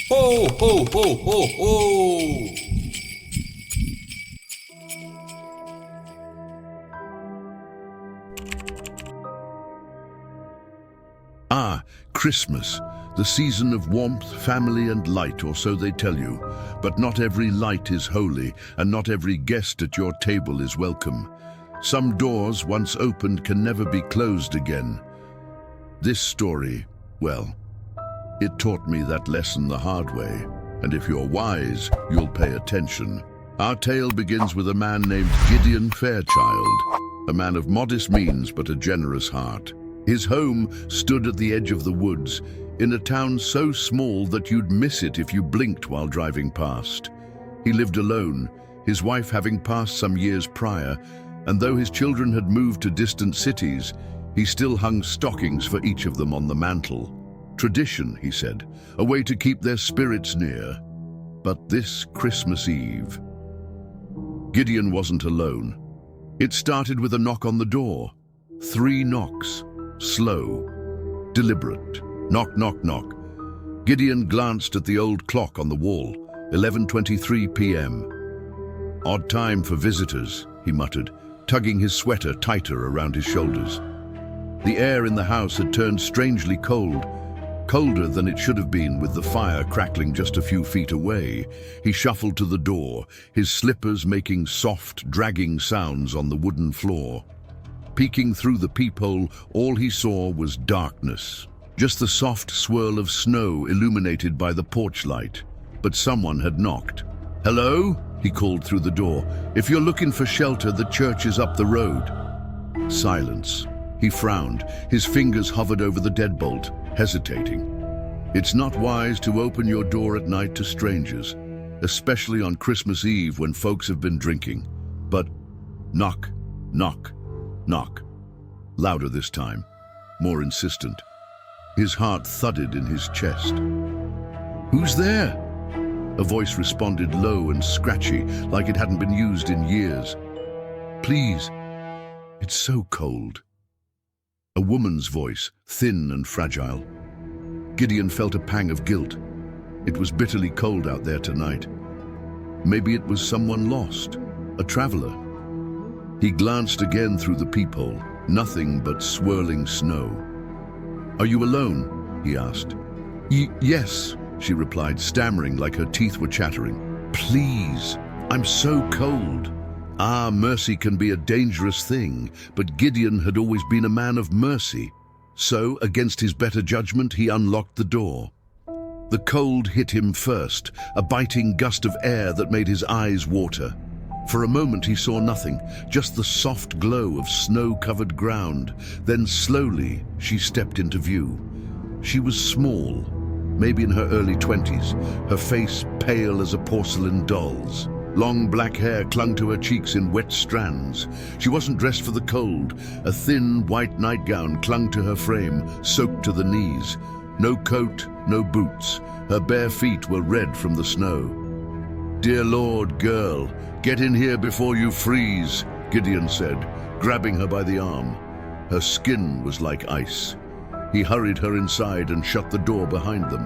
Ho, ho, ho, ho, ho! Ah, Christmas, the season of warmth, family and light, or so they tell you. But not every light is holy, and not every guest at your table is welcome. Some doors, once opened, can never be closed again. This story, well, it taught me that lesson the hard way. And if you're wise, you'll pay attention. Our tale begins with a man named Gideon Fairchild, a man of modest means but a generous heart. His home stood at the edge of the woods, in a town so small that you'd miss it if you blinked while driving past. He lived alone, his wife having passed some years prior, and though his children had moved to distant cities, he still hung stockings for each of them on the mantle. Tradition, he said, a way to keep their spirits near. But this Christmas Eve, Gideon wasn't alone. It started with a knock on the door. 3 knocks. Slow, deliberate. Knock, knock, knock. Gideon glanced at the old clock on the wall. 11:23 p.m. Odd time for visitors, he muttered, tugging his sweater tighter around his shoulders. The air in the house had turned strangely cold, colder than it should have been with the fire crackling just a few feet away. He shuffled to the door, his slippers making soft, dragging sounds on the wooden floor. Peeking through the peephole, all he saw was darkness. Just the soft swirl of snow illuminated by the porch light. But someone had knocked. "Hello?" he called through the door. "If you're looking for shelter, the church is up the road." Silence. He frowned. His fingers hovered over the deadbolt, hesitating. It's not wise to open your door at night to strangers, especially on Christmas Eve when folks have been drinking. But knock, knock, knock. Louder this time, more insistent. His heart thudded in his chest. "Who's there?" A voice responded low and scratchy, like it hadn't been used in years. "Please, it's so cold." A woman's voice, thin and fragile. Gideon felt a pang of guilt. It was bitterly cold out there tonight. Maybe it was someone lost, a traveler. He glanced again through the peephole. Nothing but swirling snow. "Are you alone?" he asked. Yes, she replied, stammering like her teeth were chattering. "Please, I'm so cold." Ah, mercy can be a dangerous thing, but Gideon had always been a man of mercy. So, against his better judgment, he unlocked the door. The cold hit him first, a biting gust of air that made his eyes water. For a moment he saw nothing, just the soft glow of snow-covered ground. Then slowly she stepped into view. She was small, maybe in her early 20s, her face pale as a porcelain doll's. Long black hair clung to her cheeks in wet strands. She wasn't dressed for the cold. A thin white nightgown clung to her frame, soaked to the knees. No coat, no boots. Her bare feet were red from the snow. "Dear Lord, girl, get in here before you freeze," Gideon said, grabbing her by the arm. Her skin was like ice. He hurried her inside and shut the door behind them.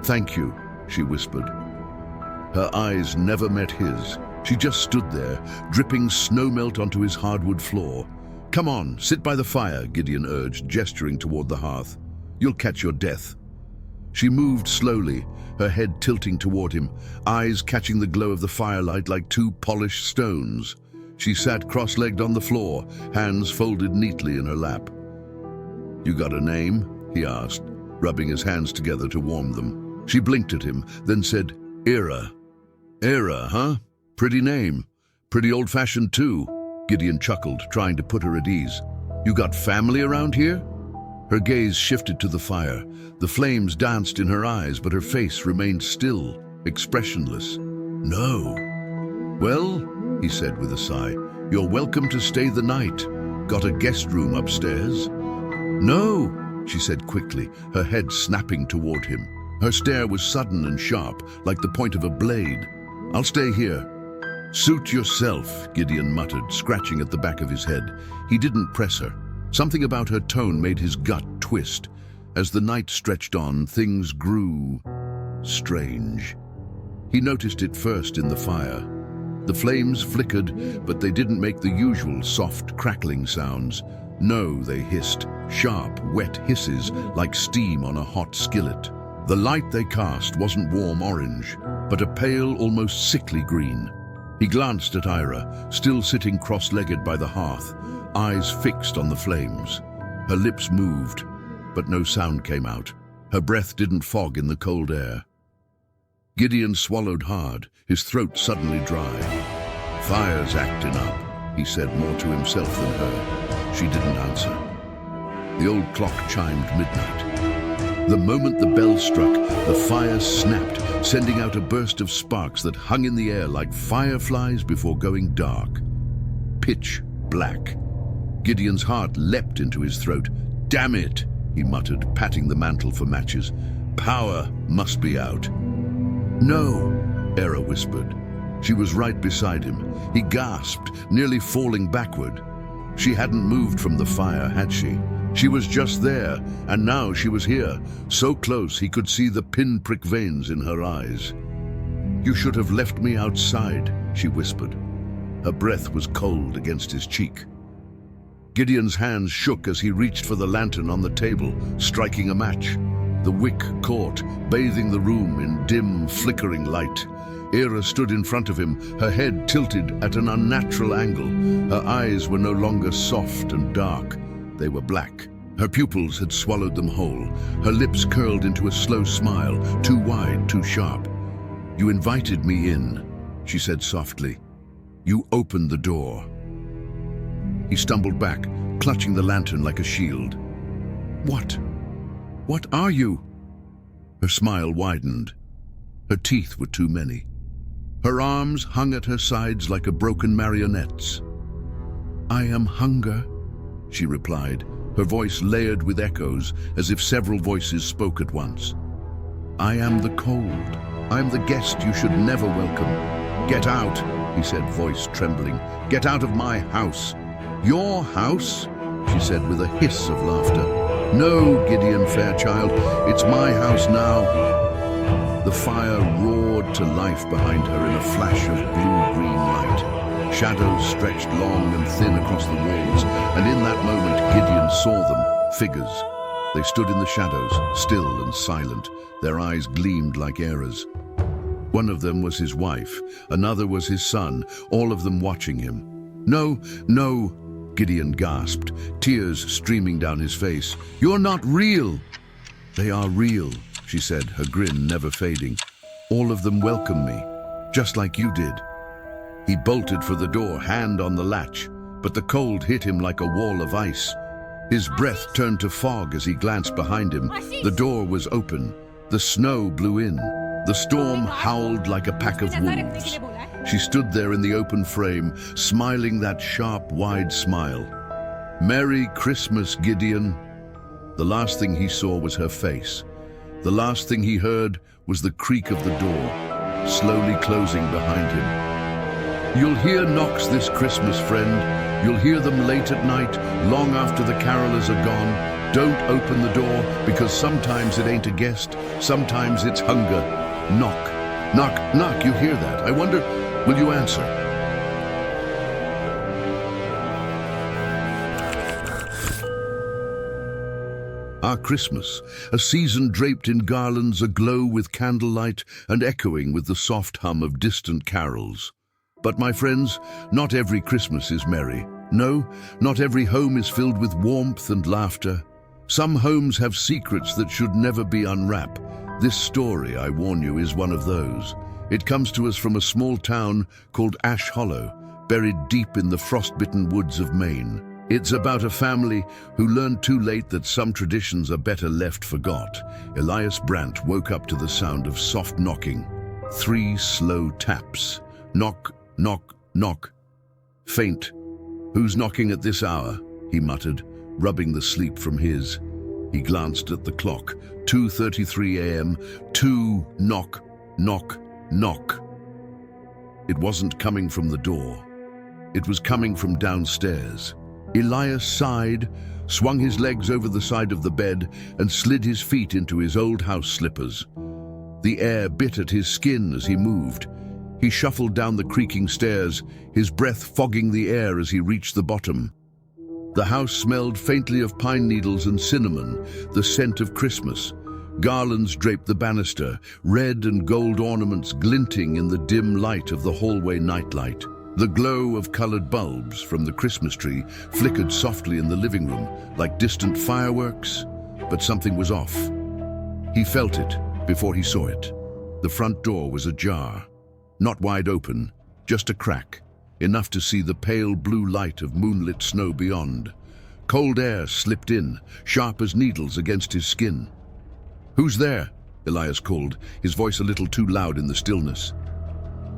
"Thank you," she whispered. Her eyes never met his. She just stood there, dripping snowmelt onto his hardwood floor. "Come on, sit by the fire," Gideon urged, gesturing toward the hearth. "You'll catch your death." She moved slowly, her head tilting toward him, eyes catching the glow of the firelight like 2 polished stones. She sat cross-legged on the floor, hands folded neatly in her lap. "You got a name?" he asked, rubbing his hands together to warm them. She blinked at him, then said, "Ira." "Ira, huh? Pretty name. Pretty old-fashioned too." Gideon chuckled, trying to put her at ease. "You got family around here?" Her gaze shifted to the fire. The flames danced in her eyes, but her face remained still, expressionless. "No." "Well," he said with a sigh, "you're welcome to stay the night. Got a guest room upstairs?" "No," she said quickly, her head snapping toward him. Her stare was sudden and sharp, like the point of a blade. "I'll stay here." "Suit yourself," Gideon muttered, scratching at the back of his head. He didn't press her. Something about her tone made his gut twist. As the night stretched on, things grew strange. He noticed it first in the fire. The flames flickered, but they didn't make the usual soft, crackling sounds. No, they hissed, sharp, wet hisses like steam on a hot skillet. The light they cast wasn't warm orange, but a pale, almost sickly green. He glanced at Ira, still sitting cross-legged by the hearth, eyes fixed on the flames. Her lips moved, but no sound came out. Her breath didn't fog in the cold air. Gideon swallowed hard, his throat suddenly dry. "Fire's acting up," he said more to himself than her. She didn't answer. The old clock chimed midnight. The moment the bell struck, the fire snapped, sending out a burst of sparks that hung in the air like fireflies before going dark. Pitch black. Gideon's heart leapt into his throat. "Damn it," he muttered, patting the mantel for matches. "Power must be out." "No," Era whispered. She was right beside him. He gasped, nearly falling backward. She hadn't moved from the fire, had she? She was just there, and now she was here, so close he could see the pinprick veins in her eyes. "You should have left me outside," she whispered. Her breath was cold against his cheek. Gideon's hands shook as he reached for the lantern on the table, striking a match. The wick caught, bathing the room in dim, flickering light. Era stood in front of him, her head tilted at an unnatural angle. Her eyes were no longer soft and dark. They were black. Her pupils had swallowed them whole. Her lips curled into a slow smile, too wide, too sharp. "You invited me in," she said softly. "You opened the door." He stumbled back, clutching the lantern like a shield. "What? What are you?" Her smile widened. Her teeth were too many. Her arms hung at her sides like a broken marionette's. "I am hunger," she replied, her voice layered with echoes as if several voices spoke at once. "I am the cold. I am the guest you should never welcome. Get out," he said, voice trembling. "Get out of my house." "Your house?" she said with a hiss of laughter. "No, Gideon Fairchild, it's my house now." The fire roared to life behind her in a flash of blue-green light. Shadows stretched long and thin across the walls, and in that moment Gideon saw them, figures. They stood in the shadows, still and silent. Their eyes gleamed like Era's. One of them was his wife, another was his son, all of them watching him. "No, no," Gideon gasped, tears streaming down his face. "You're not real." "They are real," she said, her grin never fading. "All of them welcome me, just like you did." He bolted for the door, hand on the latch, but the cold hit him like a wall of ice. His breath turned to fog as he glanced behind him. The door was open. The snow blew in. The storm howled like a pack of wolves. She stood there in the open frame, smiling that sharp, wide smile. "Merry Christmas, Gideon." The last thing he saw was her face. The last thing he heard was the creak of the door, slowly closing behind him. "You'll hear knocks this Christmas, friend. You'll hear them late at night, long after the carolers are gone. Don't open the door, because sometimes it ain't a guest, sometimes it's hunger. Knock, knock, knock, you hear that? I wonder, will you answer?" Our Christmas, a season draped in garlands aglow with candlelight and echoing with the soft hum of distant carols. But my friends, not every Christmas is merry. No, not every home is filled with warmth and laughter. Some homes have secrets that should never be unwrapped. This story, I warn you, is one of those. It comes to us from a small town called Ash Hollow, buried deep in the frost-bitten woods of Maine. It's about a family who learned too late that some traditions are better left forgot. Elias Brandt woke up to the sound of soft knocking. 3 slow taps. Knock, knock, knock. Faint. "Who's knocking at this hour?" he muttered, rubbing the sleep from his. He glanced at the clock. 2:33 a.m. 2 knock, knock, knock. It wasn't coming from the door. It was coming from downstairs. Elias sighed, swung his legs over the side of the bed, and slid his feet into his old house slippers. The air bit at his skin as he moved. He shuffled down the creaking stairs, his breath fogging the air as he reached the bottom. The house smelled faintly of pine needles and cinnamon, the scent of Christmas. Garlands draped the banister, red and gold ornaments glinting in the dim light of the hallway nightlight. The glow of colored bulbs from the Christmas tree flickered softly in the living room, like distant fireworks, but something was off. He felt it before he saw it. The front door was ajar, not wide open, just a crack, enough to see the pale blue light of moonlit snow beyond. Cold air slipped in, sharp as needles against his skin. "Who's there?" Elias called, his voice a little too loud in the stillness.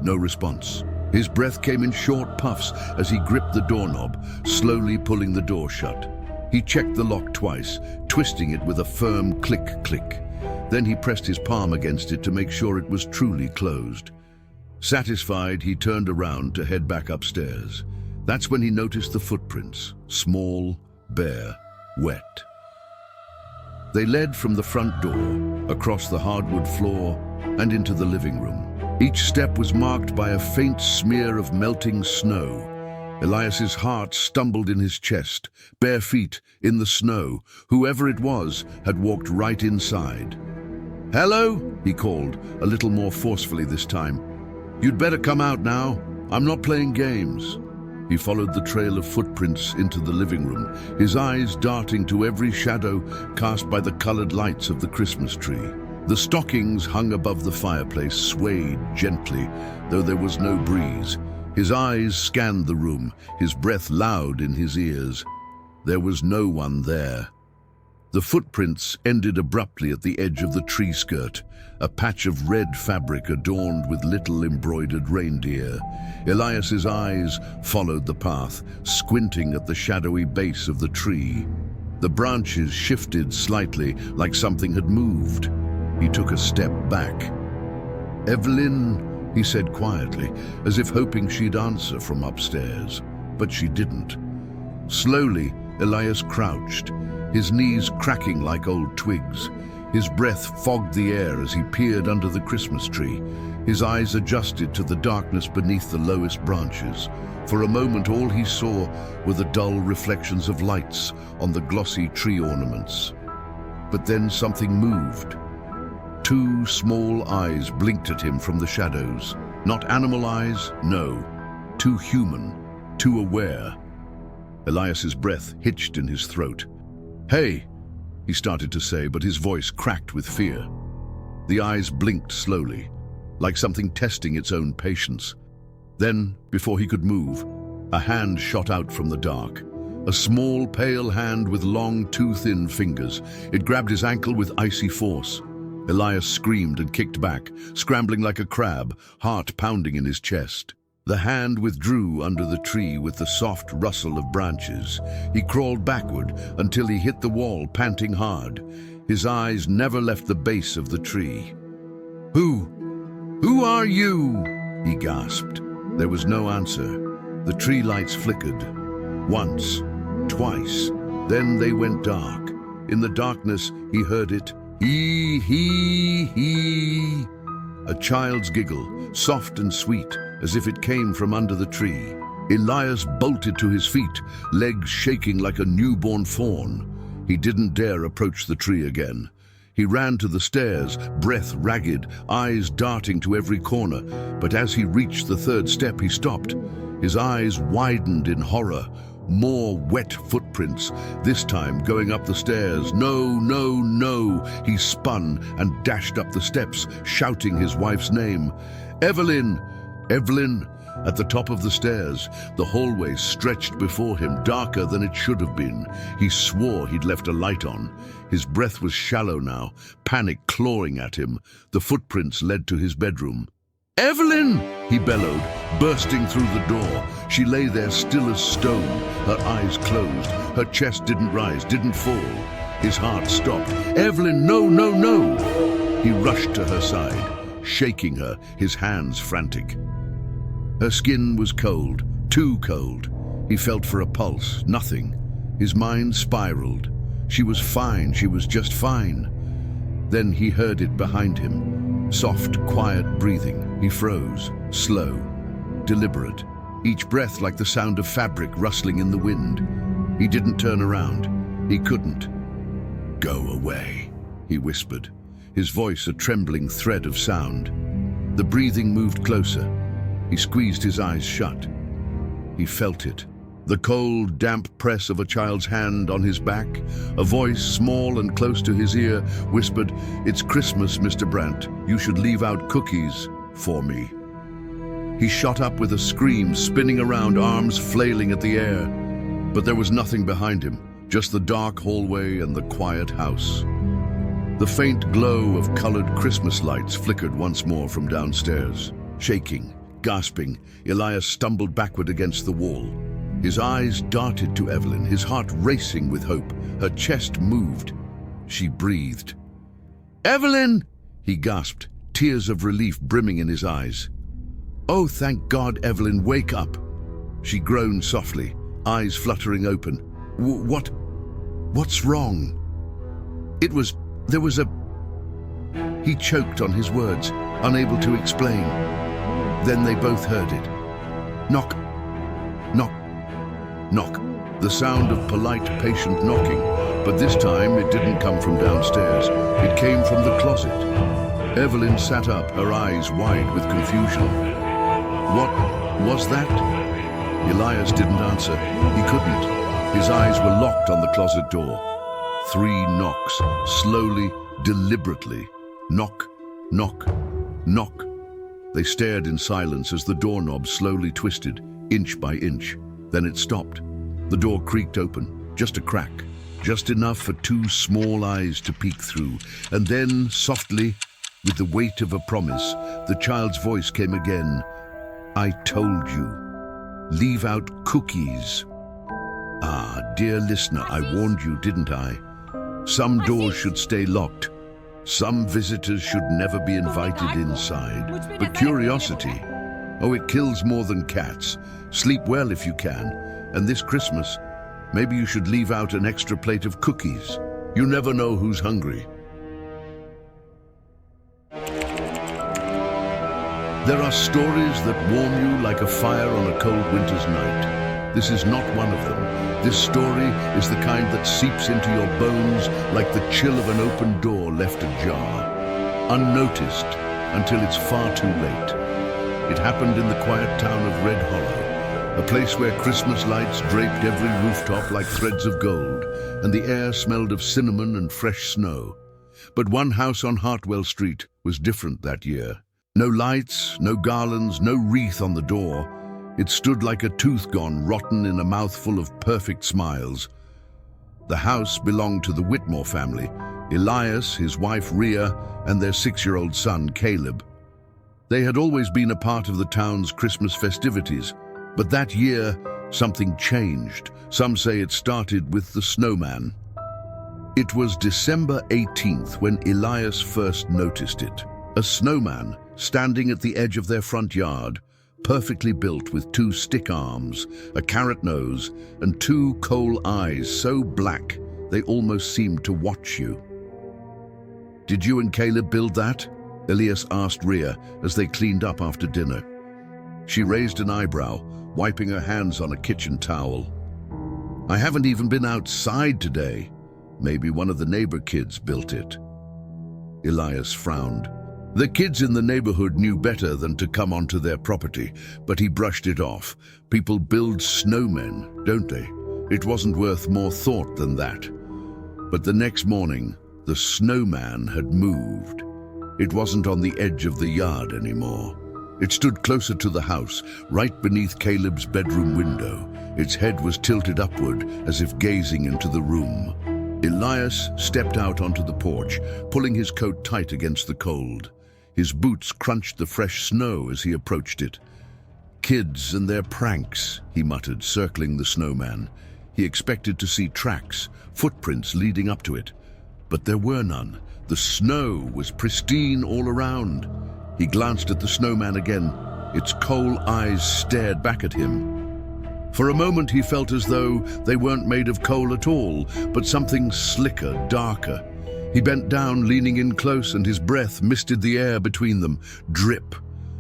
No response. His breath came in short puffs as he gripped the doorknob, slowly pulling the door shut. He checked the lock twice, twisting it with a firm click-click. Then he pressed his palm against it to make sure it was truly closed. Satisfied, he turned around to head back upstairs. That's when he noticed the footprints, small, bare, wet. They led from the front door, across the hardwood floor, and into the living room. Each step was marked by a faint smear of melting snow. Elias's heart stumbled in his chest, bare feet in the snow. Whoever it was had walked right inside. "Hello?" he called, a little more forcefully this time. "You'd better come out now. I'm not playing games." He followed the trail of footprints into the living room, his eyes darting to every shadow cast by the colored lights of the Christmas tree. The stockings hung above the fireplace swayed gently, though there was no breeze. His eyes scanned the room, his breath loud in his ears. There was no one there. The footprints ended abruptly at the edge of the tree skirt, a patch of red fabric adorned with little embroidered reindeer. Elias's eyes followed the path, squinting at the shadowy base of the tree. The branches shifted slightly, like something had moved. He took a step back. "Evelyn," he said quietly, as if hoping she'd answer from upstairs. But she didn't. Slowly, Elias crouched, his knees cracking like old twigs. His breath fogged the air as he peered under the Christmas tree. His eyes adjusted to the darkness beneath the lowest branches. For a moment, all he saw were the dull reflections of lights on the glossy tree ornaments. But then something moved. Two small eyes blinked at him from the shadows. Not animal eyes, no. Too human, too aware. Elias's breath hitched in his throat. "Hey!" he started to say, but his voice cracked with fear. The eyes blinked slowly, like something testing its own patience. Then, before he could move, a hand shot out from the dark. A small, pale hand with long, too-thin fingers. It grabbed his ankle with icy force. Elias screamed and kicked back, scrambling like a crab, heart pounding in his chest. The hand withdrew under the tree with the soft rustle of branches. He crawled backward until he hit the wall, panting hard. His eyes never left the base of the tree. Who are you?" he gasped. There was no answer. The tree lights flickered. Once, twice, then they went dark. In the darkness, he heard it. He. A child's giggle, soft and sweet, as if it came from under the tree. Elias bolted to his feet, legs shaking like a newborn fawn. He didn't dare approach the tree again. He ran to the stairs, breath ragged, eyes darting to every corner. But as he reached the third step, he stopped. His eyes widened in horror. More wet footprints, this time going up the stairs. No, no, no! He spun and dashed up the steps, shouting his wife's name. "Evelyn! Evelyn!" At the top of the stairs, the hallway stretched before him, darker than it should have been. He swore he'd left a light on. His breath was shallow now, panic clawing at him. The footprints led to his bedroom. "Evelyn!" he bellowed, bursting through the door. She lay there still as stone, her eyes closed. Her chest didn't rise, didn't fall. His heart stopped. "Evelyn, no, no, no!" He rushed to her side, shaking her, his hands frantic. Her skin was cold, too cold. He felt for a pulse, nothing. His mind spiraled. She was fine, she was just fine. Then he heard it behind him. Soft, quiet breathing. He froze, slow, deliberate, each breath like the sound of fabric rustling in the wind. He didn't turn around. He couldn't. "Go away," he whispered, his voice a trembling thread of sound. The breathing moved closer. He squeezed his eyes shut. He felt it. The cold, damp press of a child's hand on his back. A voice, small and close to his ear, whispered, "It's Christmas, Mr. Brandt. You should leave out cookies for me." He shot up with a scream, spinning around, arms flailing at the air. But there was nothing behind him, just the dark hallway and the quiet house. The faint glow of colored Christmas lights flickered once more from downstairs. Shaking, gasping, Elias stumbled backward against the wall. His eyes darted to Evelyn, his heart racing with hope. Her chest moved. She breathed. "Evelyn!" he gasped, tears of relief brimming in his eyes. "Oh, thank God, Evelyn, wake up!" She groaned softly, eyes fluttering open. What's wrong?" There was a... He choked on his words, unable to explain. Then they both heard it. Knock, knock, knock. The sound of polite, patient knocking, but this time it didn't come from downstairs. It came from the closet. Evelyn sat up, her eyes wide with confusion. "What was that?" Elias didn't answer. He couldn't. His eyes were locked on the closet door. 3 knocks, slowly, deliberately. Knock, knock, knock. They stared in silence as the doorknob slowly twisted, inch by inch. Then it stopped. The door creaked open, just a crack, just enough for 2 small eyes to peek through. And then, softly, with the weight of a promise, the child's voice came again. "I told you. Leave out cookies." "Ah, dear listener, I warned you, didn't I? Some doors should stay locked. Some visitors should never be invited inside. But curiosity, oh, it kills more than cats. Sleep well if you can. And this Christmas, maybe you should leave out an extra plate of cookies. You never know who's hungry." There are stories that warm you like a fire on a cold winter's night. This is not one of them. This story is the kind that seeps into your bones like the chill of an open door left ajar, unnoticed until it's far too late. It happened in the quiet town of Red Hollow, a place where Christmas lights draped every rooftop like threads of gold, and the air smelled of cinnamon and fresh snow. But one house on Hartwell Street was different that year. No lights, no garlands, no wreath on the door. It stood like a tooth gone rotten in a mouthful of perfect smiles. The house belonged to the Whitmore family, Elias, his wife Rhea, and their 6-year-old son Caleb. They had always been a part of the town's Christmas festivities, but that year something changed. Some say it started with the snowman. It was December 18th when Elias first noticed it. A snowman standing at the edge of their front yard, perfectly built with 2 stick arms, a carrot nose, and 2 coal eyes so black they almost seemed to watch you. "Did you and Caleb build that?" Elias asked Rhea as they cleaned up after dinner. She raised an eyebrow, wiping her hands on a kitchen towel. "I haven't even been outside today. Maybe one of the neighbor kids built it." Elias frowned. The kids in the neighborhood knew better than to come onto their property, but he brushed it off. People build snowmen, don't they? It wasn't worth more thought than that. But the next morning, the snowman had moved. It wasn't on the edge of the yard anymore. It stood closer to the house, right beneath Caleb's bedroom window. Its head was tilted upward, as if gazing into the room. Elias stepped out onto the porch, pulling his coat tight against the cold. His boots crunched the fresh snow as he approached it. "Kids and their pranks," he muttered, circling the snowman. He expected to see tracks, footprints leading up to it. But there were none. The snow was pristine all around. He glanced at the snowman again. Its coal eyes stared back at him. For a moment he felt as though they weren't made of coal at all, but something slicker, darker. He bent down, leaning in close, and his breath misted the air between them. Drip.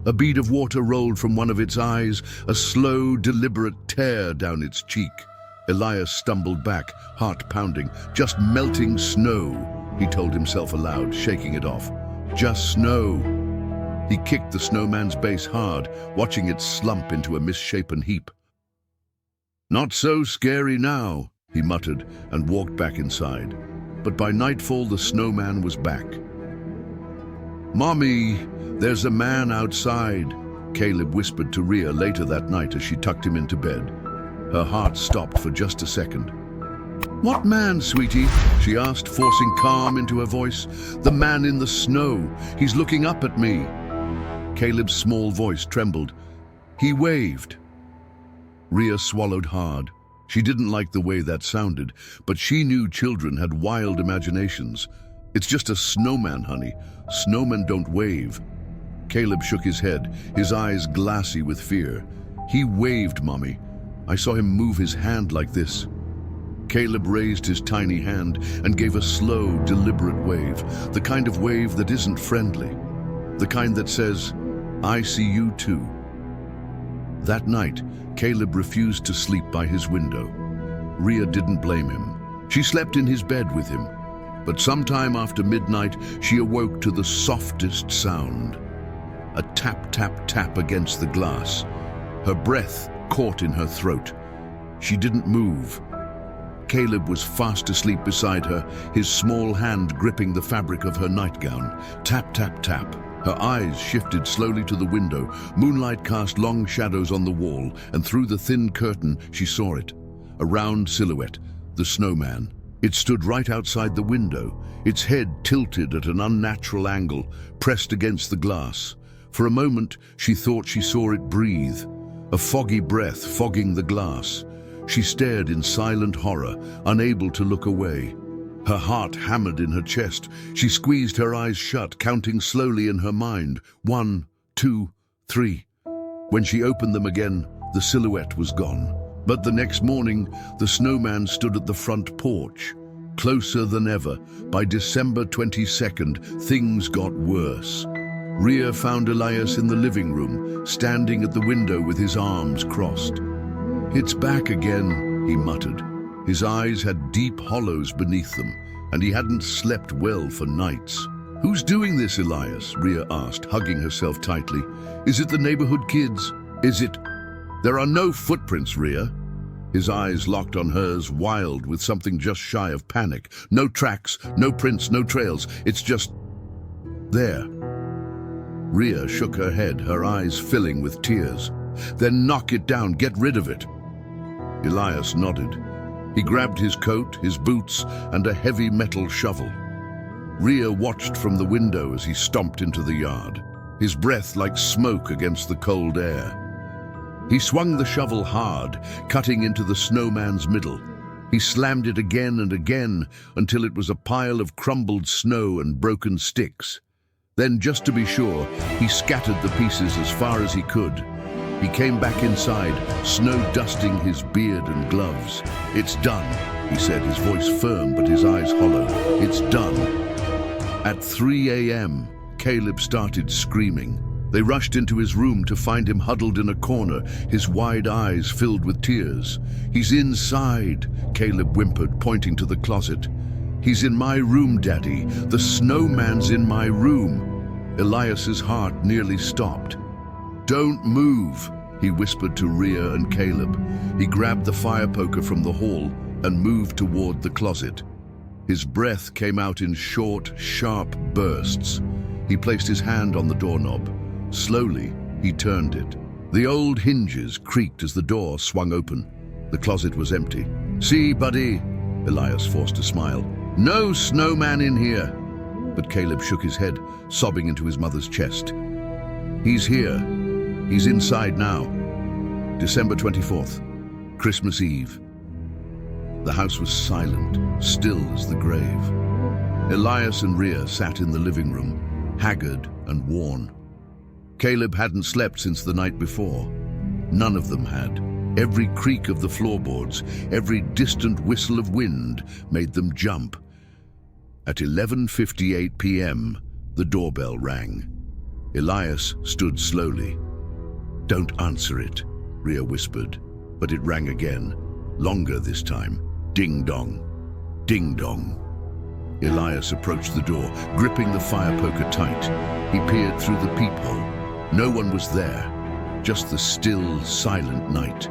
A bead of water rolled from one of its eyes, a slow, deliberate tear down its cheek. Elias stumbled back, heart pounding. Just melting snow, he told himself aloud, shaking it off. Just snow. He kicked the snowman's base hard, watching it slump into a misshapen heap. Not so scary now, he muttered and walked back inside. But by nightfall, the snowman was back. "Mommy, there's a man outside," Caleb whispered to Rhea later that night as she tucked him into bed. Her heart stopped for just a second. "What man, sweetie?" she asked, forcing calm into her voice. "The man in the snow. He's looking up at me." Caleb's small voice trembled. "He waved." Rhea swallowed hard. She didn't like the way that sounded, but she knew children had wild imaginations. "It's just a snowman, honey. Snowmen don't wave." Caleb shook his head, his eyes glassy with fear. "He waved, Mommy. I saw him move his hand like this." Caleb raised his tiny hand and gave a slow, deliberate wave, the kind of wave that isn't friendly, the kind that says, "I see you too." That night, Caleb refused to sleep by his window. Rhea didn't blame him. She slept in his bed with him. But sometime after midnight, she awoke to the softest sound. A tap, tap, tap against the glass. Her breath caught in her throat. She didn't move. Caleb was fast asleep beside her, his small hand gripping the fabric of her nightgown. Tap, tap, tap. Her eyes shifted slowly to the window. Moonlight cast long shadows on the wall, and through the thin curtain she saw it. A round silhouette, the snowman. It stood right outside the window, its head tilted at an unnatural angle, pressed against the glass. For a moment, she thought she saw it breathe, a foggy breath fogging the glass. She stared in silent horror, unable to look away. Her heart hammered in her chest. She squeezed her eyes shut, counting slowly in her mind. 1, 2, 3. When she opened them again, the silhouette was gone. But the next morning, the snowman stood at the front porch. Closer than ever, by December 22nd, things got worse. Rhea found Elias in the living room, standing at the window with his arms crossed. "It's back again," he muttered. His eyes had deep hollows beneath them, and he hadn't slept well for nights. "Who's doing this, Elias?" Rhea asked, hugging herself tightly. "Is it the neighborhood kids? Is it—" "There are no footprints, Rhea." His eyes locked on hers, wild with something just shy of panic. "No tracks, no prints, no trails. It's just there." Rhea shook her head, her eyes filling with tears. "Then knock it down, get rid of it." Elias nodded. He grabbed his coat, his boots, and a heavy metal shovel. Rhea watched from the window as he stomped into the yard, his breath like smoke against the cold air. He swung the shovel hard, cutting into the snowman's middle. He slammed it again and again until it was a pile of crumbled snow and broken sticks. Then, just to be sure, he scattered the pieces as far as he could. He came back inside, snow dusting his beard and gloves. "It's done," he said, his voice firm but his eyes hollow. "It's done." At 3 a.m., Caleb started screaming. They rushed into his room to find him huddled in a corner, his wide eyes filled with tears. "He's inside," Caleb whimpered, pointing to the closet. "He's in my room, Daddy. The snowman's in my room." Elias's heart nearly stopped. "Don't move," he whispered to Rhea and Caleb. He grabbed the fire poker from the hall and moved toward the closet. His breath came out in short, sharp bursts. He placed his hand on the doorknob. Slowly, he turned it. The old hinges creaked as the door swung open. The closet was empty. "See, buddy?" Elias forced a smile. "No snowman in here." But Caleb shook his head, sobbing into his mother's chest. "He's here. He's inside now." December 24th, Christmas Eve. The house was silent, still as the grave. Elias and Rhea sat in the living room, haggard and worn. Caleb hadn't slept since the night before. None of them had. Every creak of the floorboards, every distant whistle of wind made them jump. At 11:58 p.m., the doorbell rang. Elias stood slowly. "Don't answer it," Rhea whispered, but it rang again, longer this time. Ding dong, ding dong. Elias approached the door, gripping the fire poker tight. He peered through the peephole. No one was there, just the still, silent night.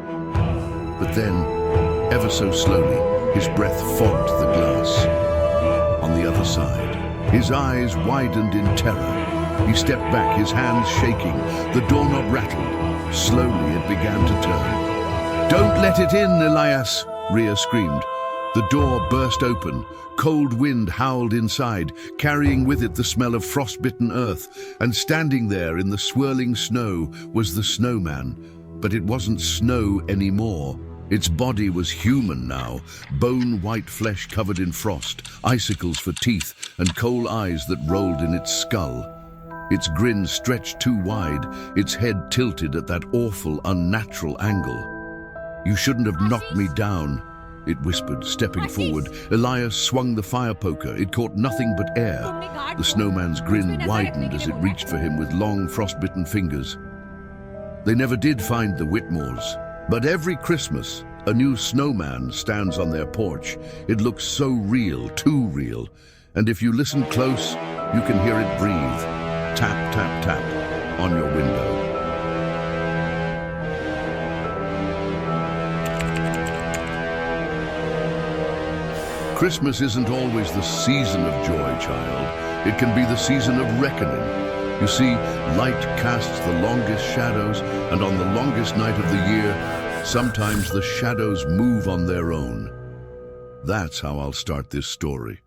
But then, ever so slowly, his breath fogged the glass. On the other side, his eyes widened in terror. He stepped back, his hands shaking. The doorknob rattled. Slowly it began to turn. "Don't let it in, Elias!" Rhea screamed. The door burst open. Cold wind howled inside, carrying with it the smell of frostbitten earth, and standing there in the swirling snow was the snowman. But it wasn't snow anymore. Its body was human now, bone-white flesh covered in frost, icicles for teeth, and coal eyes that rolled in its skull. Its grin stretched too wide, its head tilted at that awful, unnatural angle. "You shouldn't have knocked me down," it whispered, stepping forward. Elias swung the fire poker. It caught nothing but air. The snowman's grin widened as it reached for him with long, frostbitten fingers. They never did find the Whitmores, but every Christmas, a new snowman stands on their porch. It looks so real, too real. And if you listen close, you can hear it breathe. Tap, tap, tap on your window. Christmas isn't always the season of joy, child. It can be the season of reckoning. You see, light casts the longest shadows, and on the longest night of the year, sometimes the shadows move on their own. That's how I'll start this story.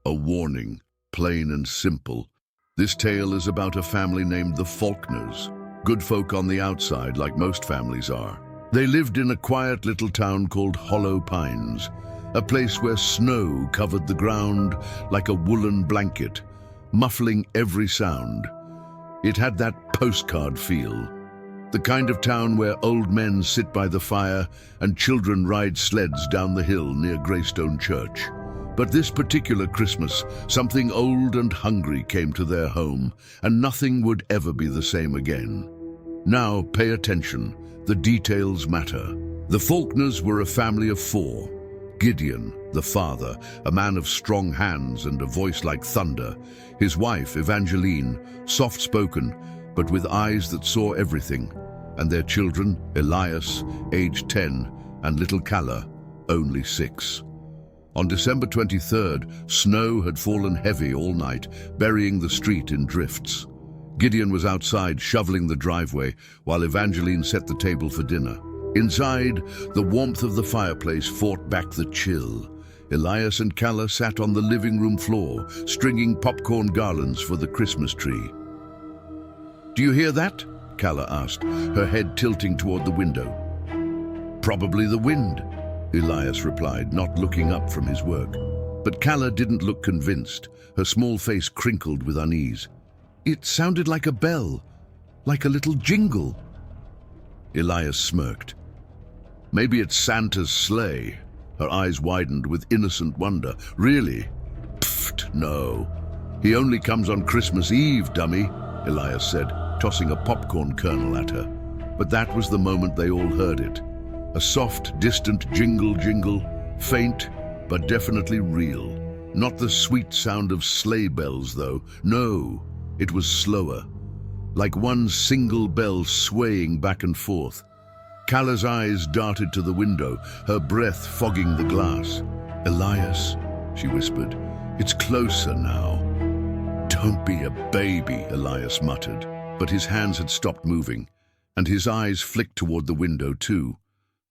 A warning, plain and simple. This tale is about a family named the Faulkners. Good folk on the outside, like most families are. They lived in a quiet little town called Hollow Pines, a place where snow covered the ground like a woolen blanket, muffling every sound. It had that postcard feel, the kind of town where old men sit by the fire and children ride sleds down the hill near Greystone Church. But this particular Christmas, something old and hungry came to their home, and nothing would ever be the same again. Now, pay attention. The details matter. The Faulkners were a family of 4. Gideon, the father, a man of strong hands and a voice like thunder. His wife, Evangeline, soft-spoken, but with eyes that saw everything. And their children, Elias, aged 10, and little Calla, only 6. On December 23rd, snow had fallen heavy all night, burying the street in drifts. Gideon was outside shoveling the driveway, while Evangeline set the table for dinner. Inside, the warmth of the fireplace fought back the chill. Elias and Calla sat on the living room floor, stringing popcorn garlands for the Christmas tree. "Do you hear that?" Calla asked, her head tilting toward the window. "Probably the wind," Elias replied, not looking up from his work. But Calla didn't look convinced. Her small face crinkled with unease. "It sounded like a bell, like a little jingle." Elias smirked. "Maybe it's Santa's sleigh." Her eyes widened with innocent wonder. "Really?" "Pfft, no. He only comes on Christmas Eve, dummy," Elias said, tossing a popcorn kernel at her. But that was the moment they all heard it. A soft, distant jingle, faint, but definitely real. Not the sweet sound of sleigh bells, though. No, it was slower, like one single bell swaying back and forth. Calla's eyes darted to the window, her breath fogging the glass. "Elias," she whispered, "it's closer now." "Don't be a baby," Elias muttered. But his hands had stopped moving, and his eyes flicked toward the window too.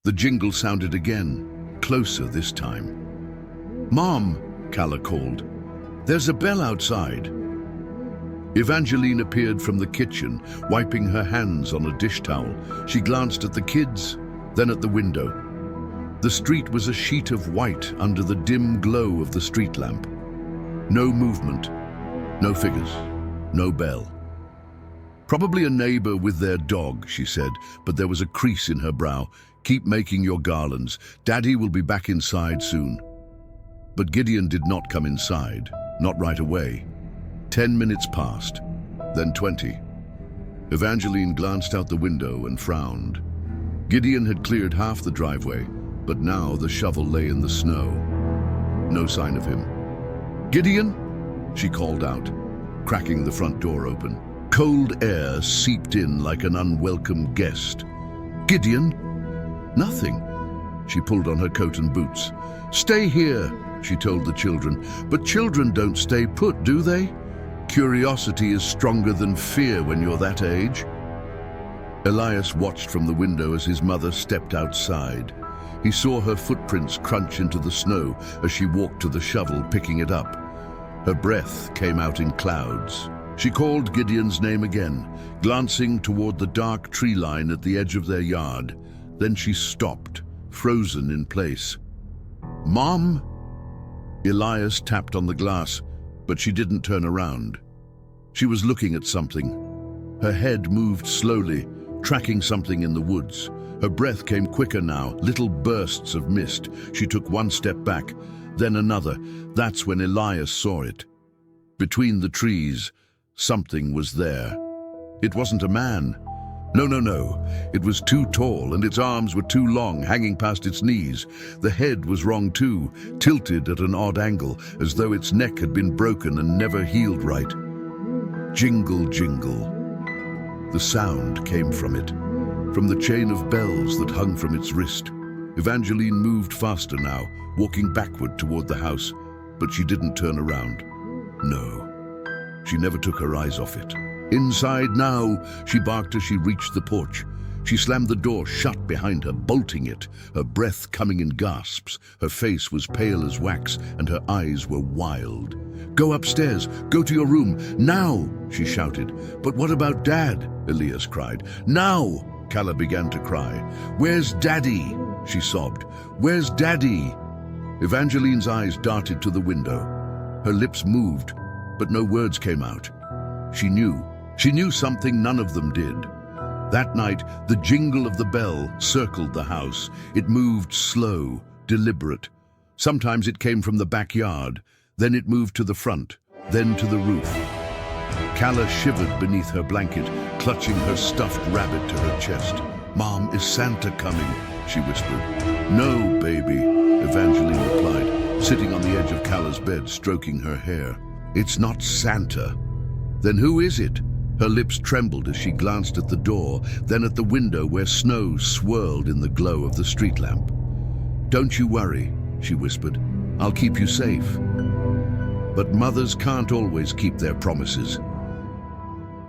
The jingle sounded again, closer this time. "Mom," Calla called, "there's a bell outside." Evangeline appeared from the kitchen, wiping her hands on a dish towel. She glanced at the kids, then at the window. The street was a sheet of white under the dim glow of the street lamp. No movement, no figures, no bell. "Probably a neighbor with their dog," she said, but there was a crease in her brow. "Keep making your garlands. Daddy will be back inside soon." But Gideon did not come inside. Not right away. 10 minutes passed, then 20. Evangeline glanced out the window and frowned. Gideon had cleared half the driveway, but now the shovel lay in the snow. No sign of him. "Gideon?" she called out, cracking the front door open. Cold air seeped in like an unwelcome guest. "Gideon?" "Nothing." She pulled on her coat and boots. "Stay here," she told the children. But children don't stay put, do they? Curiosity is stronger than fear when you're that age. Elias watched from the window as his mother stepped outside. He saw her footprints crunch into the snow as she walked to the shovel, picking it up. Her breath came out in clouds. She called Gideon's name again, glancing toward the dark tree line at the edge of their yard. Then she stopped, frozen in place. "Mom?" Elias tapped on the glass, but she didn't turn around. She was looking at something. Her head moved slowly, tracking something in the woods. Her breath came quicker now, little bursts of mist. She took one step back, then another. That's when Elias saw it. Between the trees, something was there. It wasn't a man. No. It was too tall, and its arms were too long, hanging past its knees. The head was wrong too, tilted at an odd angle, as though its neck had been broken and never healed right. Jingle, jingle. The sound came from it, from the chain of bells that hung from its wrist. Evangeline moved faster now, walking backward toward the house, but she didn't turn around. No, she never took her eyes off it. "Inside now," she barked as she reached the porch. She slammed the door shut behind her, bolting it, her breath coming in gasps. Her face was pale as wax, and her eyes were wild. "Go upstairs, go to your room, now," she shouted. "But what about Dad?" Elias cried. "Now!" Calla began to cry. "Where's Daddy?" she sobbed. "Where's Daddy?" Evangeline's eyes darted to the window. Her lips moved, but no words came out. She knew something none of them did. That night, the jingle of the bell circled the house. It moved slow, deliberate. Sometimes it came from the backyard, then it moved to the front, then to the roof. Calla shivered beneath her blanket, clutching her stuffed rabbit to her chest. "Mom, is Santa coming?" she whispered. "No, baby," Evangeline replied, sitting on the edge of Calla's bed, stroking her hair. "It's not Santa." "Then who is it?" Her lips trembled as she glanced at the door, then at the window where snow swirled in the glow of the street lamp. "Don't you worry," she whispered. "I'll keep you safe." But mothers can't always keep their promises.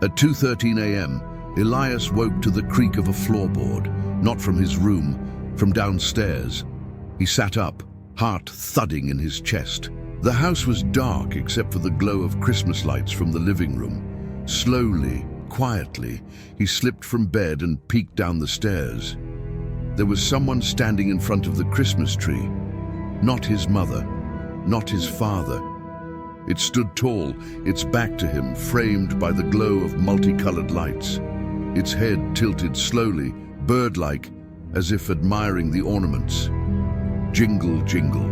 At 2:13 a.m., Elias woke to the creak of a floorboard, not from his room, from downstairs. He sat up, heart thudding in his chest. The house was dark except for the glow of Christmas lights from the living room. Slowly, quietly, he slipped from bed and peeked down the stairs. There was someone standing in front of the Christmas tree. Not his mother, not his father. It stood tall, its back to him, framed by the glow of multicolored lights. Its head tilted slowly, bird-like, as if admiring the ornaments. Jingle, jingle.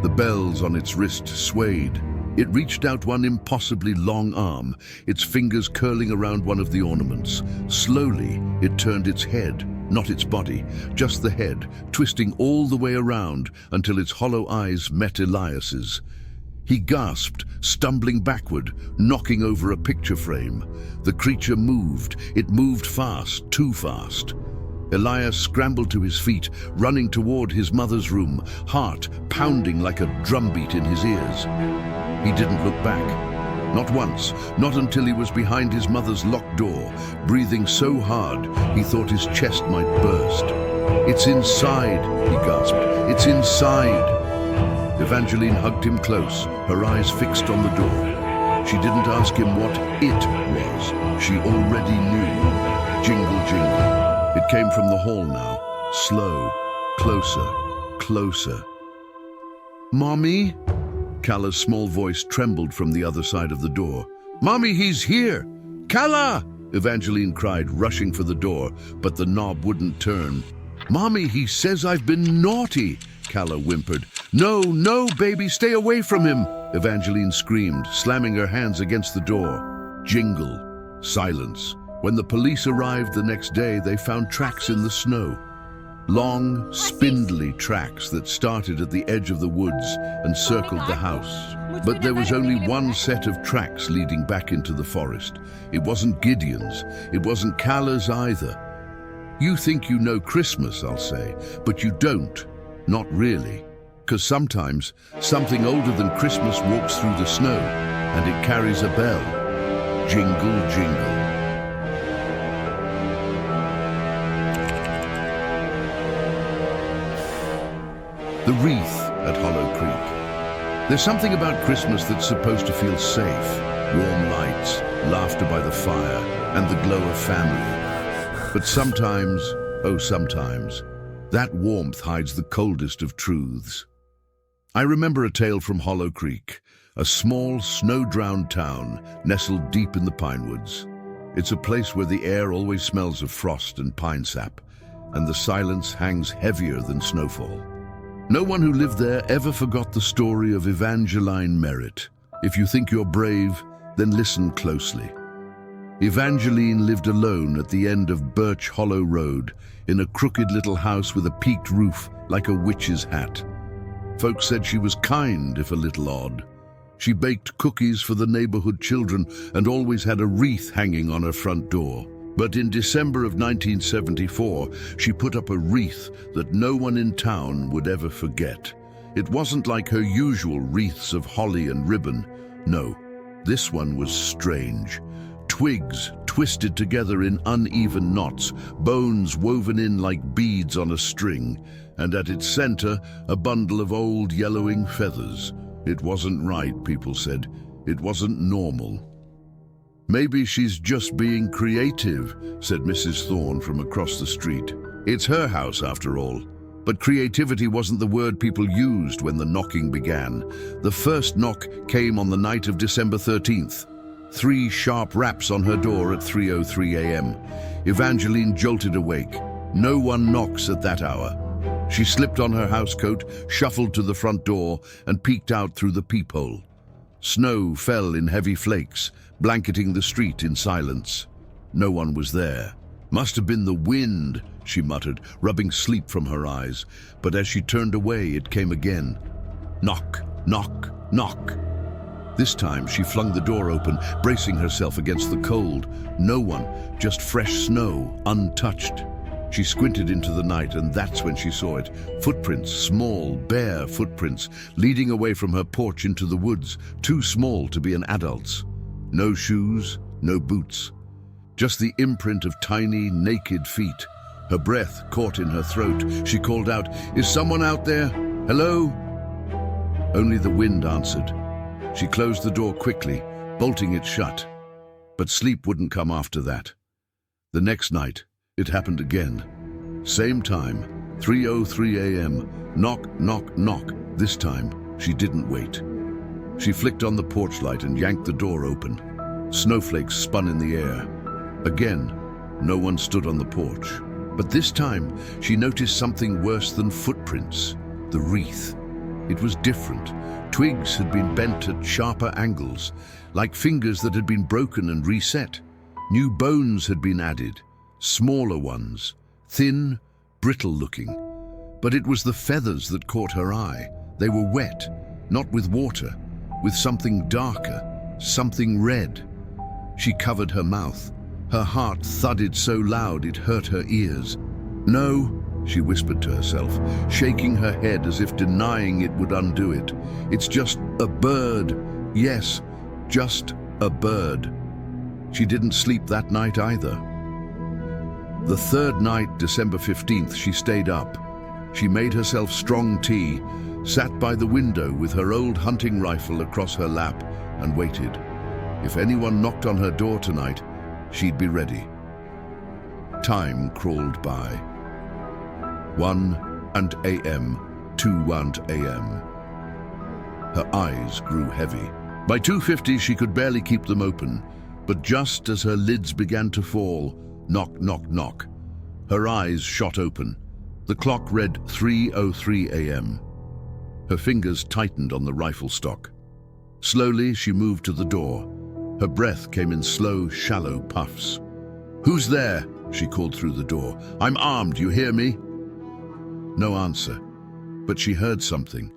The bells on its wrist swayed. It reached out one impossibly long arm, its fingers curling around one of the ornaments. Slowly, it turned its head, not its body, just the head, twisting all the way around until its hollow eyes met Elias's. He gasped, stumbling backward, knocking over a picture frame. The creature moved. It moved fast, too fast. Elias scrambled to his feet, running toward his mother's room, heart pounding like a drumbeat in his ears. He didn't look back. Not once, not until he was behind his mother's locked door, breathing so hard he thought his chest might burst. "It's inside," he gasped. "It's inside." Evangeline hugged him close, her eyes fixed on the door. She didn't ask him what it was. She already knew. Jingle, jingle. It came from the hall now, slow, closer, closer. "Mommy?" Calla's small voice trembled from the other side of the door. "Mommy, he's here! Calla!" Evangeline cried, rushing for the door, but the knob wouldn't turn. "Mommy, he says I've been naughty," Calla whimpered. No, baby, stay away from him." Evangeline screamed, slamming her hands against the door. Jingle. Silence. When the police arrived the next day, they found tracks in the snow. Long, spindly tracks that started at the edge of the woods and circled the house. But there was only one set of tracks leading back into the forest. It wasn't Gideon's. It wasn't Callah's either. You think you know Christmas, I'll say, but you don't. Not really. Because sometimes something older than Christmas walks through the snow and it carries a bell. Jingle, jingle. The wreath at Hollow Creek. There's something about Christmas that's supposed to feel safe. Warm lights, laughter by the fire, and the glow of family. But sometimes, oh sometimes, that warmth hides the coldest of truths. I remember a tale from Hollow Creek, a small, snow-drowned town nestled deep in the pine woods. It's a place where the air always smells of frost and pine sap, and the silence hangs heavier than snowfall. No one who lived there ever forgot the story of Evangeline Merritt. If you think you're brave, then listen closely. Evangeline lived alone at the end of Birch Hollow Road, in a crooked little house with a peaked roof like a witch's hat. Folks said she was kind, if a little odd. She baked cookies for the neighborhood children and always had a wreath hanging on her front door. But in December of 1974, she put up a wreath that no one in town would ever forget. It wasn't like her usual wreaths of holly and ribbon. No, this one was strange. Twigs twisted together in uneven knots, bones woven in like beads on a string, and at its center, a bundle of old yellowing feathers. It wasn't right, people said. It wasn't normal. Maybe she's just being creative, said Mrs. Thorne from across the street. It's her house, after all. But creativity wasn't the word people used when the knocking began. The first knock came on the night of December 13th. 3 sharp raps on her door at 3:03 a.m. Evangeline jolted awake. No one knocks at that hour. She slipped on her housecoat, shuffled to the front door, and peeked out through the peephole. Snow fell in heavy flakes, blanketing the street in silence. No one was there. Must have been the wind, she muttered, rubbing sleep from her eyes. But as she turned away, it came again. Knock, knock, knock. This time she flung the door open, bracing herself against the cold. No one, just fresh snow, untouched. She squinted into the night, and that's when she saw it. Footprints, small, bare footprints, leading away from her porch into the woods, too small to be an adult's. No shoes, no boots. Just the imprint of tiny, naked feet. Her breath caught in her throat. She called out, "Is someone out there? Hello?" Only the wind answered. She closed the door quickly, bolting it shut. But sleep wouldn't come after that. The next night, it happened again. Same time, 3:03 a.m. Knock, knock, knock. This time, she didn't wait. She flicked on the porch light and yanked the door open. Snowflakes spun in the air. Again, no one stood on the porch. But this time, she noticed something worse than footprints. The wreath. It was different. Twigs had been bent at sharper angles, like fingers that had been broken and reset. New bones had been added. Smaller ones, thin, brittle-looking. But it was the feathers that caught her eye. They were wet, not with water, with something darker, something red. She covered her mouth. Her heart thudded so loud it hurt her ears. "No," she whispered to herself, shaking her head as if denying it would undo it. "It's just a bird. Yes, just a bird." She didn't sleep that night either. The third night, December 15th, she stayed up. She made herself strong tea, sat by the window with her old hunting rifle across her lap, and waited. If anyone knocked on her door tonight, she'd be ready. Time crawled by. 1 a.m., 2 a.m. Her eyes grew heavy. By 2:50, she could barely keep them open, but just as her lids began to fall, knock, knock, knock. Her eyes shot open. The clock read 3:03 a.m. Her fingers tightened on the rifle stock. Slowly, she moved to the door. Her breath came in slow, shallow puffs. "Who's there?" she called through the door. "I'm armed, you hear me?" No answer, but she heard something.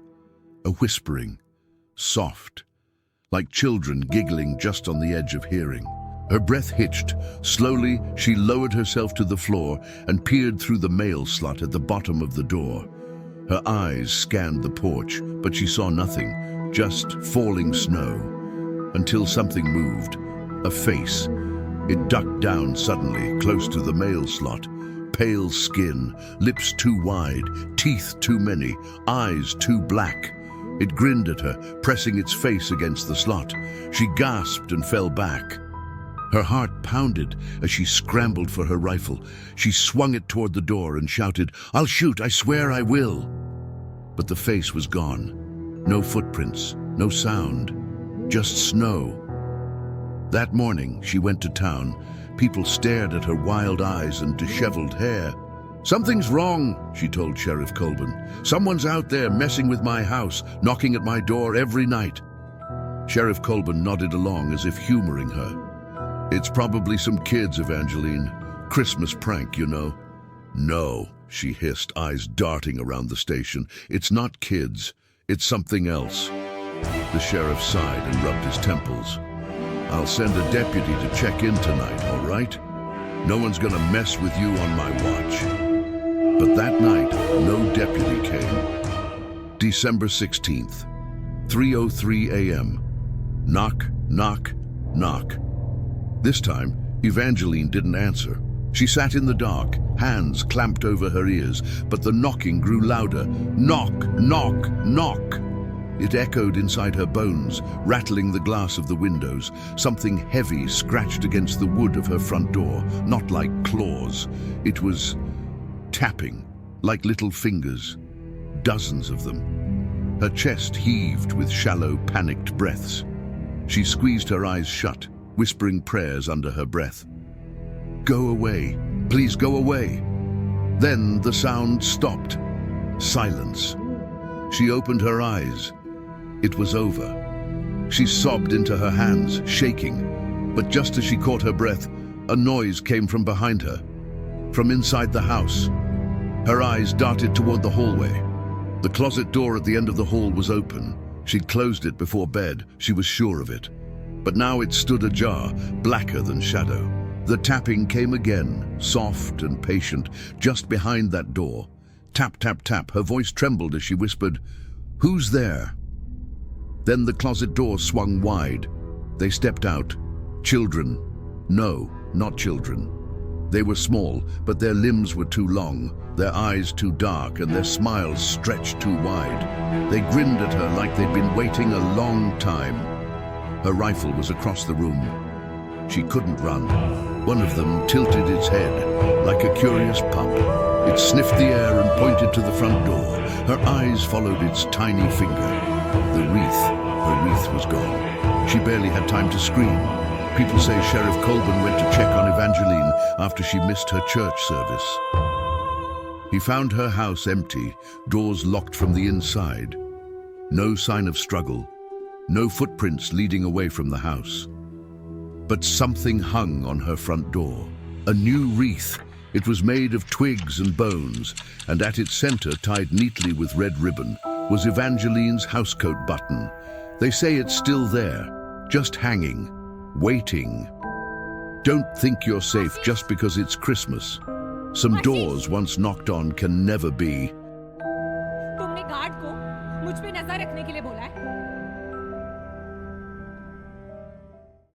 A whispering, soft, like children giggling just on the edge of hearing. Her breath hitched. Slowly, she lowered herself to the floor and peered through the mail slot at the bottom of the door. Her eyes scanned the porch, but she saw nothing, just falling snow, until something moved. A face. It ducked down suddenly, close to the mail slot. Pale skin, lips too wide, teeth too many, eyes too black. It grinned at her, pressing its face against the slot. She gasped and fell back. Her heart pounded as she scrambled for her rifle. She swung it toward the door and shouted, "I'll shoot, I swear I will." But the face was gone. No footprints, no sound, just snow. That morning, she went to town. People stared at her wild eyes and disheveled hair. "Something's wrong," she told Sheriff Colburn. "Someone's out there messing with my house, knocking at my door every night." Sheriff Colburn nodded along as if humoring her. "It's probably some kids, Evangeline. Christmas prank, you know." "No," she hissed, eyes darting around the station. "It's not kids. It's something else." The sheriff sighed and rubbed his temples. "I'll send a deputy to check in tonight, all right? No one's gonna mess with you on my watch." But that night, no deputy came. December 16th, 3:03 a.m. Knock, knock, knock. This time, Evangeline didn't answer. She sat in the dark, hands clamped over her ears, but the knocking grew louder. Knock, knock, knock. It echoed inside her bones, rattling the glass of the windows. Something heavy scratched against the wood of her front door, not like claws. It was tapping, like little fingers, dozens of them. Her chest heaved with shallow, panicked breaths. She squeezed her eyes shut, whispering prayers under her breath. "Go away, please go away." Then the sound stopped. Silence. She opened her eyes. It was over. She sobbed into her hands, shaking. But just as she caught her breath, a noise came from behind her, from inside the house. Her eyes darted toward the hallway. The closet door at the end of the hall was open. She'd closed it before bed, she was sure of it. But now it stood ajar, blacker than shadow. The tapping came again, soft and patient, just behind that door. Tap, tap, tap. Her voice trembled as she whispered, "Who's there?" Then the closet door swung wide. They stepped out. Children. No, not children. They were small, but their limbs were too long, their eyes too dark, and their smiles stretched too wide. They grinned at her like they'd been waiting a long time. Her rifle was across the room. She couldn't run. One of them tilted its head, like a curious pup. It sniffed the air and pointed to the front door. Her eyes followed its tiny finger. Her wreath was gone. She barely had time to scream. People say Sheriff Colburn went to check on Evangeline after she missed her church service. He found her house empty, doors locked from the inside. No sign of struggle, no footprints leading away from the house. But something hung on her front door. A new wreath. It was made of twigs and bones, and at its center, tied neatly with red ribbon, was Evangeline's housecoat button. They say it's still there, just hanging, waiting. Don't think you're safe just because it's Christmas. Some doors once knocked on can never be. तुमने guard को मुझ पे नजर रखने के लिए बोला है।